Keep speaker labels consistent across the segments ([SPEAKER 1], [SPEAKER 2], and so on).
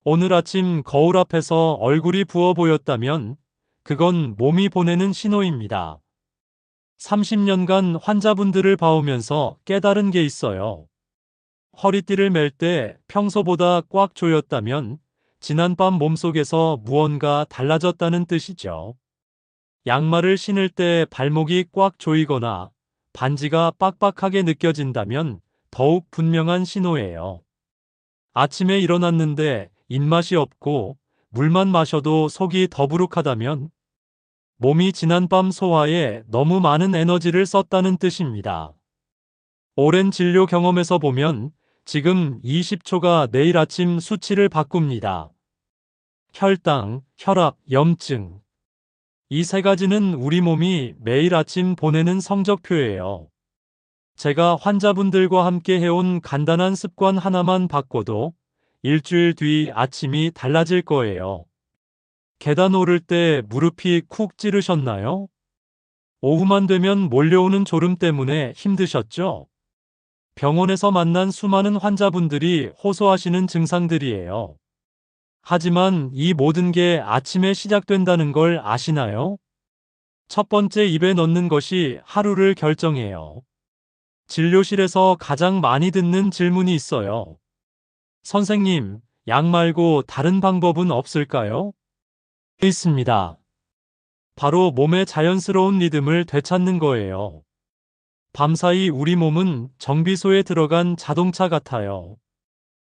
[SPEAKER 1] 오늘 아침 거울 앞에서 얼굴이 부어 보였다면 그건 몸이 보내는 신호입니다. 30년간 환자분들을 봐오면서 깨달은 게 있어요. 허리띠를 멜 때 평소보다 꽉 조였다면 지난밤 몸속에서 무언가 달라졌다는 뜻이죠. 양말을 신을 때 발목이 꽉 조이거나 반지가 빡빡하게 느껴진다면 더욱 분명한 신호예요. 아침에 일어났는데 입맛이 없고 물만 마셔도 속이 더부룩하다면 몸이 지난밤 소화에 너무 많은 에너지를 썼다는 뜻입니다. 오랜 진료 경험에서 보면 지금 20초가 내일 아침 수치를 바꿉니다. 혈당, 혈압, 염증. 이 세 가지는 우리 몸이 매일 아침 보내는 성적표예요. 제가 환자분들과 함께 해온 간단한 습관 하나만 바꿔도 일주일 뒤 아침이 달라질 거예요. 계단 오를 때 무릎이 쿡 찌르셨나요? 오후만 되면 몰려오는 졸음 때문에 힘드셨죠? 병원에서 만난 수많은 환자분들이 호소하시는 증상들이에요. 하지만 이 모든 게 아침에 시작된다는 걸 아시나요? 첫 번째 입에 넣는 것이 하루를 결정해요. 진료실에서 가장 많이 듣는 질문이 있어요. 선생님, 약 말고 다른 방법은 없을까요? 있습니다. 바로 몸의 자연스러운 리듬을 되찾는 거예요. 밤사이 우리 몸은 정비소에 들어간 자동차 같아요.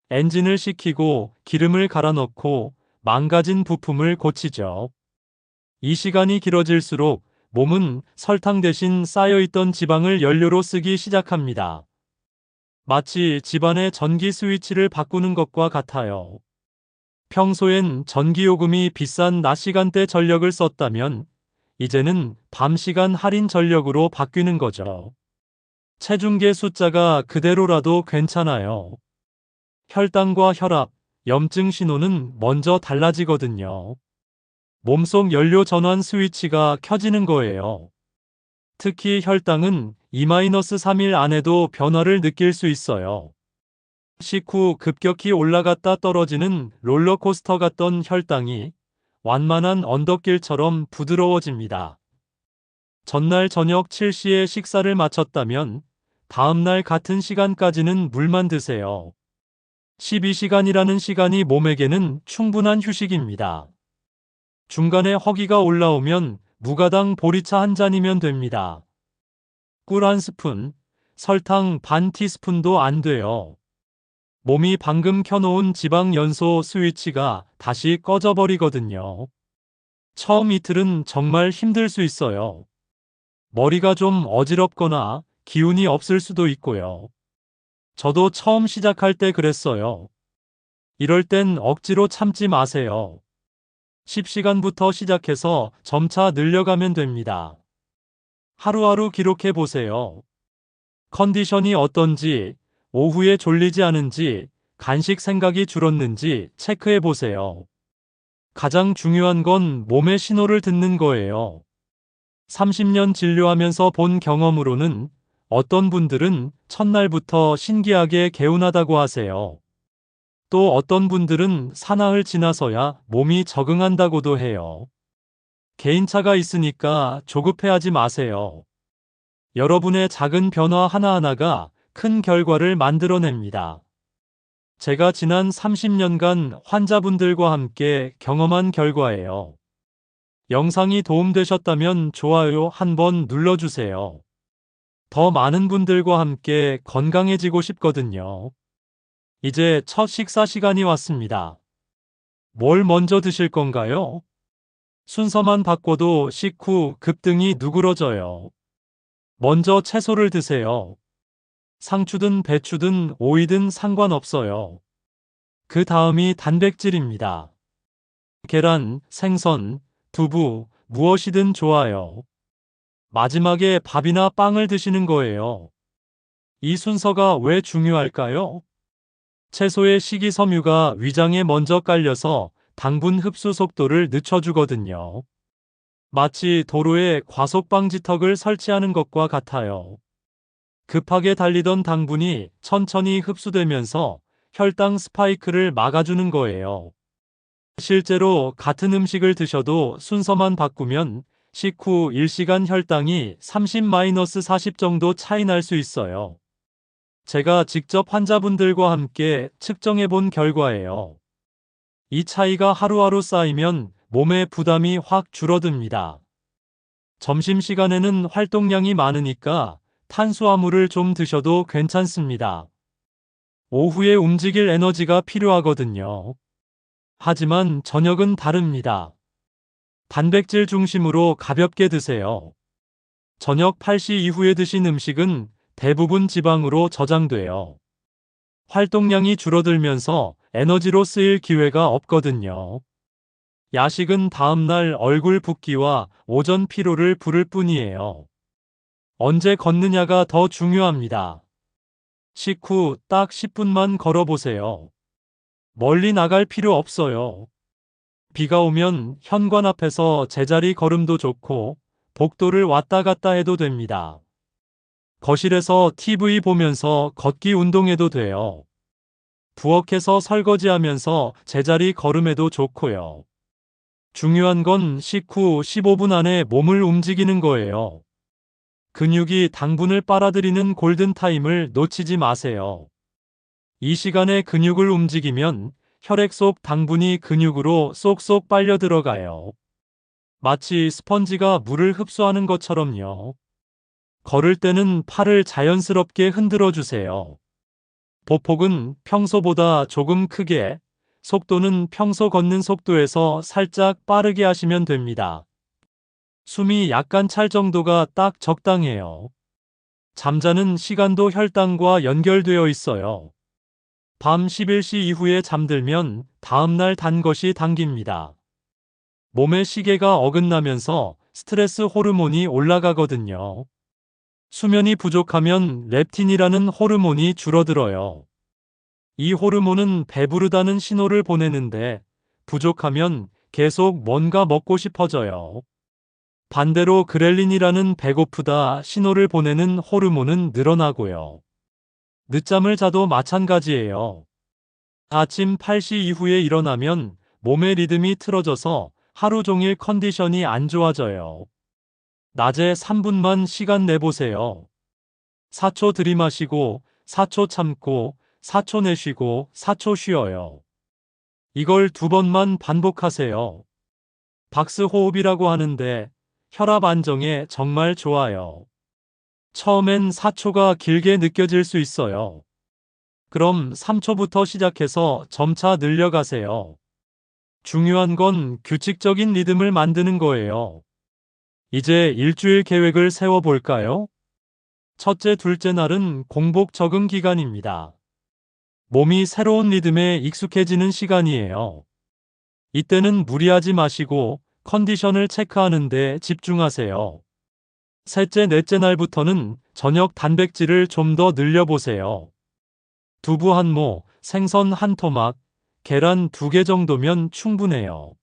[SPEAKER 1] 엔진을 식히고 기름을 갈아 넣고 망가진 부품을 고치죠. 이 시간이 길어질수록 몸은 설탕 대신 쌓여있던 지방을 연료로 쓰기 시작합니다. 마치 집안의 전기 스위치를 바꾸는 것과 같아요. 평소엔 전기요금이 비싼 낮 시간대 전력을 썼다면 이제는 밤 시간 할인 전력으로 바뀌는 거죠. 체중계 숫자가 그대로라도 괜찮아요. 혈당과 혈압, 염증 신호는 먼저 달라지거든요. 몸속 연료 전환 스위치가 켜지는 거예요. 특히 혈당은 2-3일 안에도 변화를 느낄 수 있어요. 식후 급격히 올라갔다 떨어지는 롤러코스터 같던 혈당이 완만한 언덕길처럼 부드러워집니다. 전날 저녁 7시에 식사를 마쳤다면 다음날 같은 시간까지는 물만 드세요. 12시간이라는 시간이 몸에게는 충분한 휴식입니다. 중간에 허기가 올라오면 무가당 보리차 한 잔이면 됩니다. 꿀 한 스푼, 설탕 반 티스푼도 안 돼요. 몸이 방금 켜놓은 지방 연소 스위치가 다시 꺼져버리거든요. 처음 이틀은 정말 힘들 수 있어요. 머리가 좀 어지럽거나 기운이 없을 수도 있고요. 저도 처음 시작할 때 그랬어요. 이럴 땐 억지로 참지 마세요. 10시간부터 시작해서 점차 늘려가면 됩니다. 하루하루 기록해 보세요. 컨디션이 어떤지, 오후에 졸리지 않은지, 간식 생각이 줄었는지 체크해 보세요. 가장 중요한 건 몸의 신호를 듣는 거예요. 30년 진료하면서 본 경험으로는 어떤 분들은 첫날부터 신기하게 개운하다고 하세요. 또 어떤 분들은 사나흘 지나서야 몸이 적응한다고도 해요. 개인차가 있으니까 조급해하지 마세요. 여러분의 작은 변화 하나하나가 큰 결과를 만들어냅니다. 제가 지난 30년간 환자분들과 함께 경험한 결과예요. 영상이 도움되셨다면 좋아요 한번 눌러주세요. 더 많은 분들과 함께 건강해지고 싶거든요. 이제 첫 식사 시간이 왔습니다. 뭘 먼저 드실 건가요? 순서만 바꿔도 식후 급등이 누그러져요. 먼저 채소를 드세요. 상추든 배추든 오이든 상관없어요. 그 다음이 단백질입니다. 계란, 생선, 두부, 무엇이든 좋아요. 마지막에 밥이나 빵을 드시는 거예요. 이 순서가 왜 중요할까요? 채소의 식이섬유가 위장에 먼저 깔려서 당분 흡수 속도를 늦춰주거든요. 마치 도로에 과속 방지턱을 설치하는 것과 같아요. 급하게 달리던 당분이 천천히 흡수되면서 혈당 스파이크를 막아주는 거예요. 실제로 같은 음식을 드셔도 순서만 바꾸면 식후 1시간 혈당이 30-40 정도 차이 날 수 있어요. 제가 직접 환자분들과 함께 측정해 본 결과예요. 이 차이가 하루하루 쌓이면 몸의 부담이 확 줄어듭니다. 점심시간에는 활동량이 많으니까 탄수화물을 좀 드셔도 괜찮습니다. 오후에 움직일 에너지가 필요하거든요. 하지만 저녁은 다릅니다. 단백질 중심으로 가볍게 드세요. 저녁 8시 이후에 드신 음식은 대부분 지방으로 저장돼요. 활동량이 줄어들면서 에너지로 쓰일 기회가 없거든요. 야식은 다음날 얼굴 붓기와 오전 피로를 부를 뿐이에요. 언제 걷느냐가 더 중요합니다. 식후 딱 10분만 걸어보세요. 멀리 나갈 필요 없어요. 비가 오면 현관 앞에서 제자리 걸음도 좋고 복도를 왔다 갔다 해도 됩니다. 거실에서 TV 보면서 걷기 운동해도 돼요. 부엌에서 설거지하면서 제자리 걸음해도 좋고요. 중요한 건 식후 15분 안에 몸을 움직이는 거예요. 근육이 당분을 빨아들이는 골든타임을 놓치지 마세요. 이 시간에 근육을 움직이면 혈액 속 당분이 근육으로 쏙쏙 빨려 들어가요. 마치 스펀지가 물을 흡수하는 것처럼요. 걸을 때는 팔을 자연스럽게 흔들어 주세요. 보폭은 평소보다 조금 크게, 속도는 평소 걷는 속도에서 살짝 빠르게 하시면 됩니다. 숨이 약간 찰 정도가 딱 적당해요. 잠자는 시간도 혈당과 연결되어 있어요. 밤 11시 이후에 잠들면 다음날 단 것이 당깁니다. 몸의 시계가 어긋나면서 스트레스 호르몬이 올라가거든요. 수면이 부족하면 렙틴이라는 호르몬이 줄어들어요. 이 호르몬은 배부르다는 신호를 보내는데 부족하면 계속 뭔가 먹고 싶어져요. 반대로 그렐린이라는 배고프다 신호를 보내는 호르몬은 늘어나고요. 늦잠을 자도 마찬가지예요. 아침 8시 이후에 일어나면 몸의 리듬이 틀어져서 하루 종일 컨디션이 안 좋아져요. 낮에 3분만 시간 내보세요. 4초 들이마시고 4초 참고 4초 내쉬고 4초 쉬어요. 이걸 2번만 반복하세요. 박스 호흡이라고 하는데 혈압 안정에 정말 좋아요. 처음엔 4초가 길게 느껴질 수 있어요. 그럼 3초부터 시작해서 점차 늘려가세요. 중요한 건 규칙적인 리듬을 만드는 거예요. 이제 일주일 계획을 세워볼까요? 첫째, 둘째 날은 공복 적응 기간입니다. 몸이 새로운 리듬에 익숙해지는 시간이에요. 이때는 무리하지 마시고 컨디션을 체크하는 데 집중하세요. 셋째, 넷째 날부터는 저녁 단백질을 좀 더 늘려보세요. 두부 한 모, 생선 한 토막, 계란 2개 정도면 충분해요.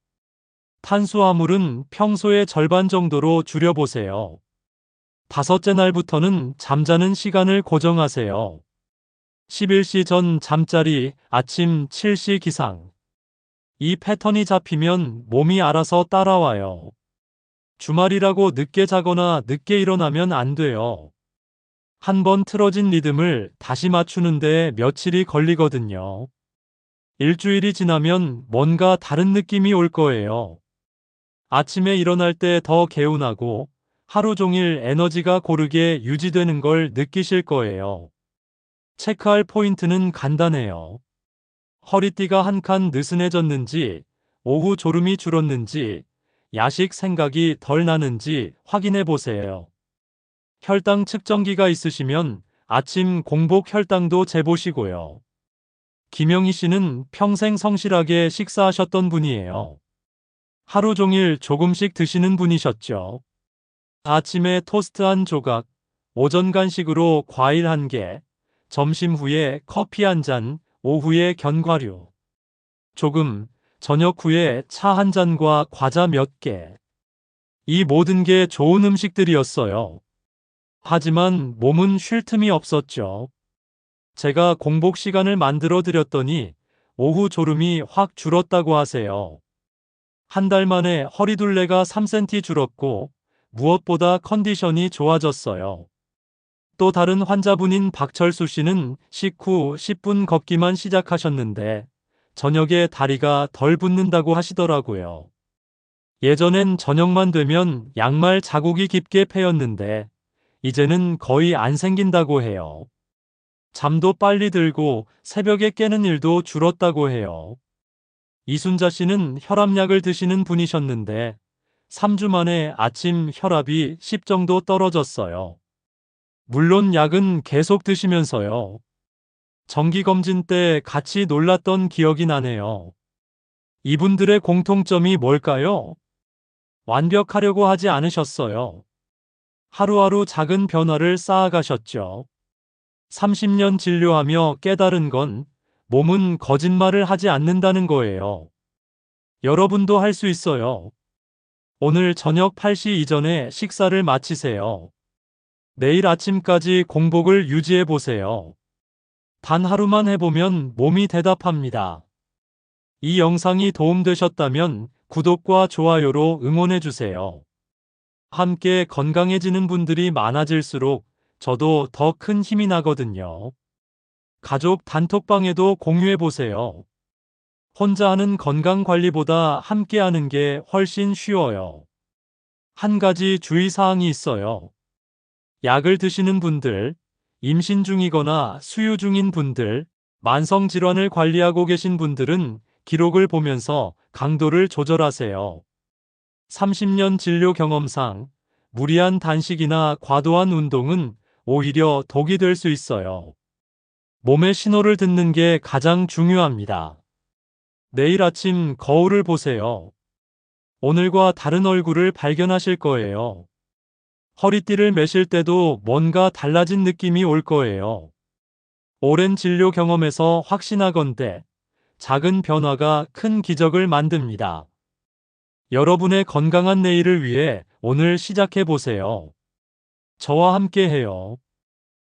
[SPEAKER 1] 탄수화물은 평소의 절반 정도로 줄여보세요. 다섯째 날부터는 잠자는 시간을 고정하세요. 11시 전 잠자리, 아침 7시 기상. 이 패턴이 잡히면 몸이 알아서 따라와요. 주말이라고 늦게 자거나 늦게 일어나면 안 돼요. 한번 틀어진 리듬을 다시 맞추는데 며칠이 걸리거든요. 일주일이 지나면 뭔가 다른 느낌이 올 거예요. 아침에 일어날 때 더 개운하고 하루 종일 에너지가 고르게 유지되는 걸 느끼실 거예요. 체크할 포인트는 간단해요. 허리띠가 한 칸 느슨해졌는지, 오후 졸음이 줄었는지, 야식 생각이 덜 나는지 확인해 보세요. 혈당 측정기가 있으시면 아침 공복 혈당도 재보시고요. 김영희 씨는 평생 성실하게 식사하셨던 분이에요. 하루 종일 조금씩 드시는 분이셨죠. 아침에 토스트 한 조각, 오전 간식으로 과일 1개, 점심 후에 커피 1잔, 오후에 견과류 조금, 저녁 후에 차 1잔과 과자 몇 개. 이 모든 게 좋은 음식들이었어요. 하지만 몸은 쉴 틈이 없었죠. 제가 공복 시간을 만들어 드렸더니 오후 졸음이 확 줄었다고 하세요. 한 달 만에 허리둘레가 3cm 줄었고 무엇보다 컨디션이 좋아졌어요. 또 다른 환자분인 박철수 씨는 식후 10분 걷기만 시작하셨는데 저녁에 다리가 덜 붓는다고 하시더라고요. 예전엔 저녁만 되면 양말 자국이 깊게 패였는데 이제는 거의 안 생긴다고 해요. 잠도 빨리 들고 새벽에 깨는 일도 줄었다고 해요. 이순자 씨는 혈압약을 드시는 분이셨는데 3주 만에 아침 혈압이 10 정도 떨어졌어요. 물론 약은 계속 드시면서요. 정기검진 때 같이 놀랐던 기억이 나네요. 이분들의 공통점이 뭘까요? 완벽하려고 하지 않으셨어요. 하루하루 작은 변화를 쌓아가셨죠. 30년 진료하며 깨달은 건 몸은 거짓말을 하지 않는다는 거예요. 여러분도 할 수 있어요. 오늘 저녁 8시 이전에 식사를 마치세요. 내일 아침까지 공복을 유지해 보세요. 단 하루만 해보면 몸이 대답합니다. 이 영상이 도움되셨다면 구독과 좋아요로 응원해 주세요. 함께 건강해지는 분들이 많아질수록 저도 더 큰 힘이 나거든요. 가족 단톡방에도 공유해 보세요. 혼자 하는 건강 관리보다 함께 하는 게 훨씬 쉬워요. 한 가지 주의사항이 있어요. 약을 드시는 분들, 임신 중이거나 수유 중인 분들, 만성 질환을 관리하고 계신 분들은 기록을 보면서 강도를 조절하세요. 30년 진료 경험상 무리한 단식이나 과도한 운동은 오히려 독이 될 수 있어요. 몸의 신호를 듣는 게 가장 중요합니다. 내일 아침 거울을 보세요. 오늘과 다른 얼굴을 발견하실 거예요. 허리띠를 매실 때도 뭔가 달라진 느낌이 올 거예요. 오랜 진료 경험에서 확신하건대 작은 변화가 큰 기적을 만듭니다. 여러분의 건강한 내일을 위해 오늘 시작해 보세요. 저와 함께 해요.